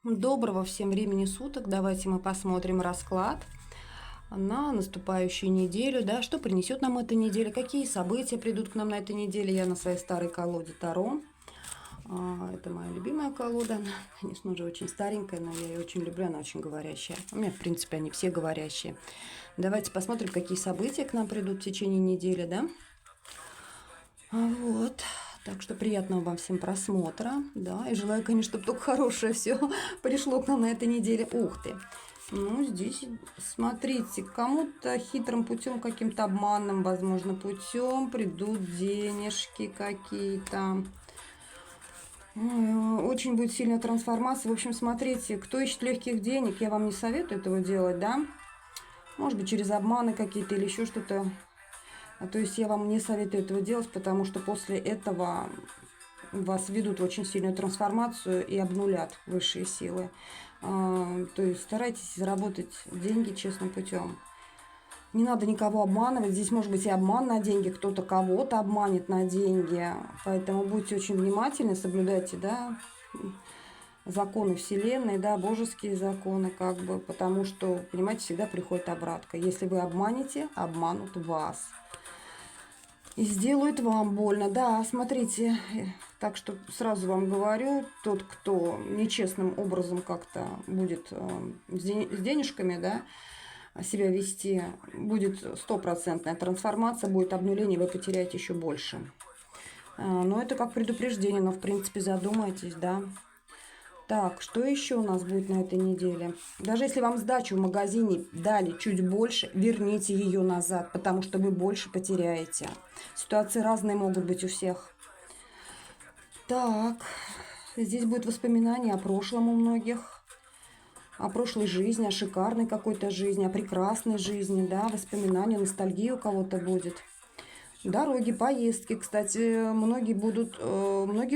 Доброго всем времени суток. Давайте мы посмотрим расклад на наступающую неделю, да, что принесет нам эта неделя, какие события придут к нам на этой неделе. Я на своей старой колоде Таро. Это моя любимая колода. Она, конечно, уже очень старенькая, но я ее очень люблю, она очень говорящая. У меня, в принципе, они все говорящие. Давайте посмотрим, какие события к нам придут в течение недели, да. Вот. Так что приятного вам всем просмотра, да, и желаю, конечно, чтобы только хорошее все пришло к нам на этой неделе. Ух ты! Ну, здесь, смотрите, кому-то хитрым путем, каким-то обманным, возможно, путем придут денежки какие-то. Очень будет сильная трансформация. В общем, смотрите, кто ищет легких денег, я вам не советую этого делать, да. Может быть, через обманы какие-то или еще что-то. То есть я вам не советую этого делать, потому что после этого вас ведут в очень сильную трансформацию и обнулят высшие силы. То есть старайтесь заработать деньги честным путем. Не надо никого обманывать. Здесь может быть и обман на деньги, кто-то кого-то обманет на деньги. Поэтому будьте очень внимательны, соблюдайте, да, законы Вселенной, да, божеские законы, как бы, потому что, понимаете, всегда приходит обратка. Если вы обманете, обманут вас. И сделают вам больно. Да, смотрите, так что сразу вам говорю, тот, кто нечестным образом как-то будет с денежками, да, себя вести, будет стопроцентная трансформация, будет обнуление, вы потеряете еще больше. Но это как предупреждение, но в принципе задумайтесь, да. Так, что еще у нас будет на этой неделе? Даже если вам сдачу в магазине дали чуть больше, верните ее назад, потому что вы больше потеряете. Ситуации разные могут быть у всех. Так, здесь будет воспоминание о прошлом у многих, о прошлой жизни, о шикарной какой-то жизни, о прекрасной жизни, да, воспоминания, ностальгия у кого-то будет. Дороги, поездки, кстати, многих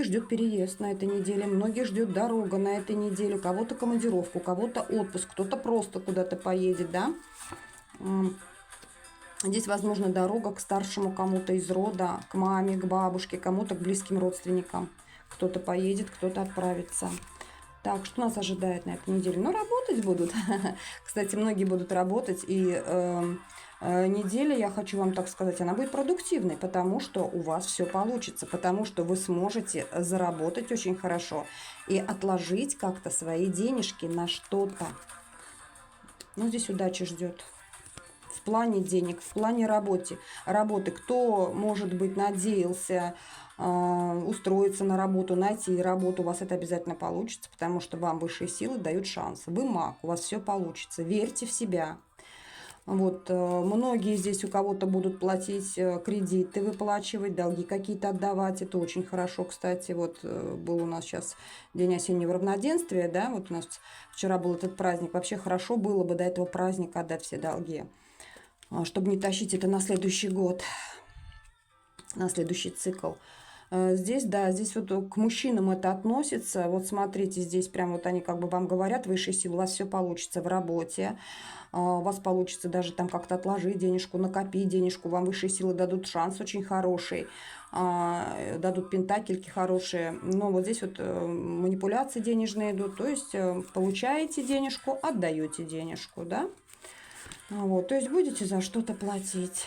ждет переезд на этой неделе, многих ждет дорога на этой неделе, у кого-то командировку, у кого-то отпуск, кто-то просто куда-то поедет, да. Здесь, возможно, дорога к старшему кому-то из рода, к маме, к бабушке, кому-то к близким родственникам. Кто-то поедет, кто-то отправится. Так, что нас ожидает на этой неделе? Ну, работать будут. Кстати, многие будут работать, и неделя, я хочу вам так сказать, она будет продуктивной, потому что у вас все получится, потому что вы сможете заработать очень хорошо и отложить как-то свои денежки на что-то. Ну, здесь удача ждет. В плане денег, в плане работы. Кто, может быть, надеялся устроиться на работу, найти работу, у вас это обязательно получится, потому что вам высшие силы дают шанс. Вы маг, у вас все получится. Верьте в себя. Вот, многие здесь у кого-то будут платить кредиты, выплачивать, долги какие-то отдавать. Это очень хорошо, кстати. Вот был у нас сейчас день осеннего равноденствия, да, вот у нас вчера был этот праздник. Вообще хорошо было бы до этого праздника отдать все долги, чтобы не тащить это на следующий год, на следующий цикл. Здесь, да, здесь вот к мужчинам это относится. Вот смотрите, здесь прям вот они как бы вам говорят, высшие силы, у вас все получится в работе. У вас получится даже там как-то отложить денежку, накопить денежку. Вам высшие силы дадут шанс очень хороший, дадут пентакельки хорошие. Но вот здесь вот манипуляции денежные идут. То есть получаете денежку, отдаете денежку, да? Вот, то есть будете за что-то платить.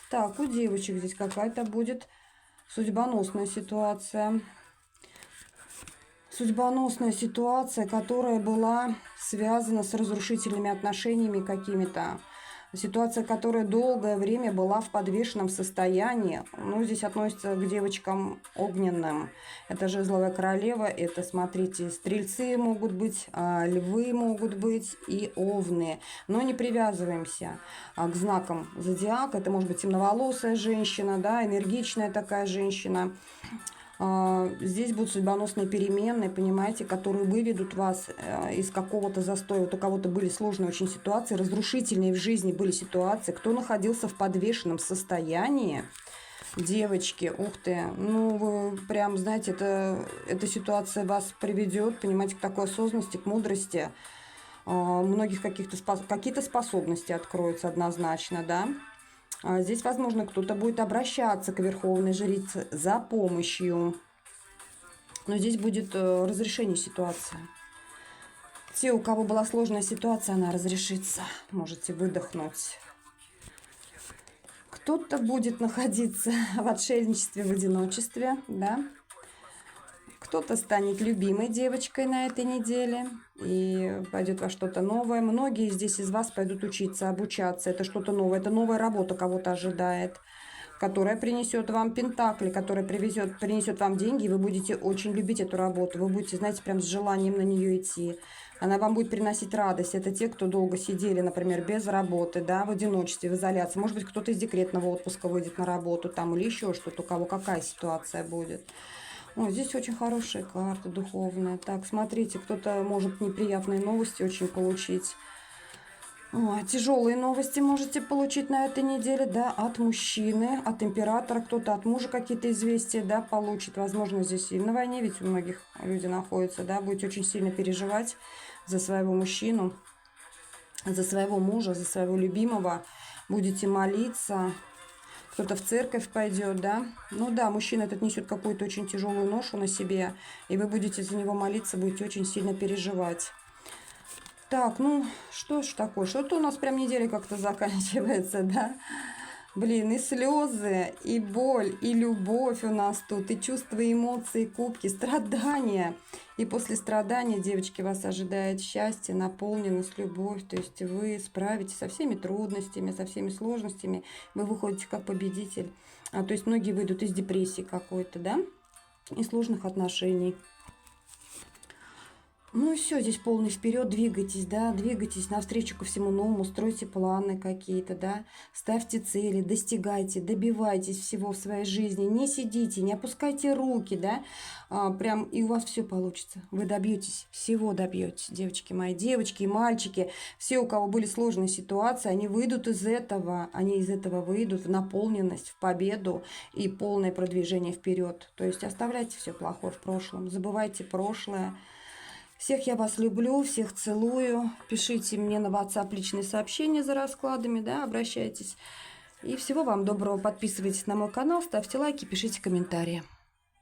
Так, у девочек здесь какая-то будет судьбоносная ситуация. Судьбоносная ситуация, которая была связана с разрушительными отношениями какими-то. Ситуация, которая долгое время была в подвешенном состоянии. Ну, здесь относится к девочкам огненным. Это жезловая королева, это, смотрите, стрельцы могут быть, львы могут быть и овны. Но не привязываемся к знакам зодиака. Это может быть темноволосая женщина, да, энергичная такая женщина. Здесь будут судьбоносные перемены, понимаете, которые выведут вас из какого-то застоя. Вот у кого-то были сложные очень ситуации, разрушительные в жизни были ситуации. Кто находился в подвешенном состоянии, девочки, ух ты, ну вы прям, знаете, эта ситуация вас приведет, понимаете, к такой осознанности, к мудрости. Многих какие-то способности откроются однозначно, да. Здесь, возможно, кто-то будет обращаться к Верховной Жрице за помощью. Но здесь будет разрешение ситуации. Те, у кого была сложная ситуация, она разрешится. Можете выдохнуть. Кто-то будет находиться в отшельничестве, в одиночестве, да. Кто-то станет любимой девочкой на этой неделе и пойдет во что-то новое. Многие здесь из вас пойдут учиться, обучаться. Это что-то новое, это новая работа кого-то ожидает, которая принесет вам пентакли, которая принесет вам деньги, и вы будете очень любить эту работу. Вы будете, знаете, прям с желанием на нее идти. Она вам будет приносить радость. Это те, кто долго сидели, например, без работы, да, в одиночестве, в изоляции. Может быть, кто-то из декретного отпуска выйдет на работу там или еще что-то, у кого какая ситуация будет. О, здесь очень хорошая карта духовная. Так, смотрите, кто-то может неприятные новости очень получить. Тяжелые новости можете получить на этой неделе, да, от мужчины, от императора, кто-то от мужа какие-то известия, да, получит. Возможно, здесь и на войне, ведь у многих люди находятся, да, будете очень сильно переживать за своего мужчину, за своего мужа, за своего любимого. Будете молиться. Кто-то в церковь пойдет, да. Ну да, мужчина этот несет какую-то очень тяжелую ношу на себе, и вы будете за него молиться, будете очень сильно переживать. Так, ну, что ж такое? Что-то у нас прям неделя как-то заканчивается, да? Блин, и слезы, и боль, и любовь у нас тут, и чувства, эмоции, кубки, страдания. И после страдания, девочки, вас ожидает счастье, наполненность, любовь. То есть вы справитесь со всеми трудностями, со всеми сложностями. Вы выходите как победитель. То есть многие выйдут из депрессии какой-то, да? Из сложных отношений. Ну и все, здесь полный вперед, двигайтесь, да, двигайтесь навстречу ко всему новому, стройте планы какие-то, да, ставьте цели, достигайте, добивайтесь всего в своей жизни, не сидите, не опускайте руки, да, прям и у вас все получится, вы добьетесь, всего добьетесь, девочки мои, девочки и мальчики, все, у кого были сложные ситуации, они выйдут из этого, они из этого выйдут в наполненность, в победу и полное продвижение вперед, то есть оставляйте все плохое в прошлом, забывайте прошлое. Всех я вас люблю, всех целую. Пишите мне на WhatsApp личные сообщения за раскладами, да, обращайтесь. И всего вам доброго. Подписывайтесь на мой канал, ставьте лайки, пишите комментарии.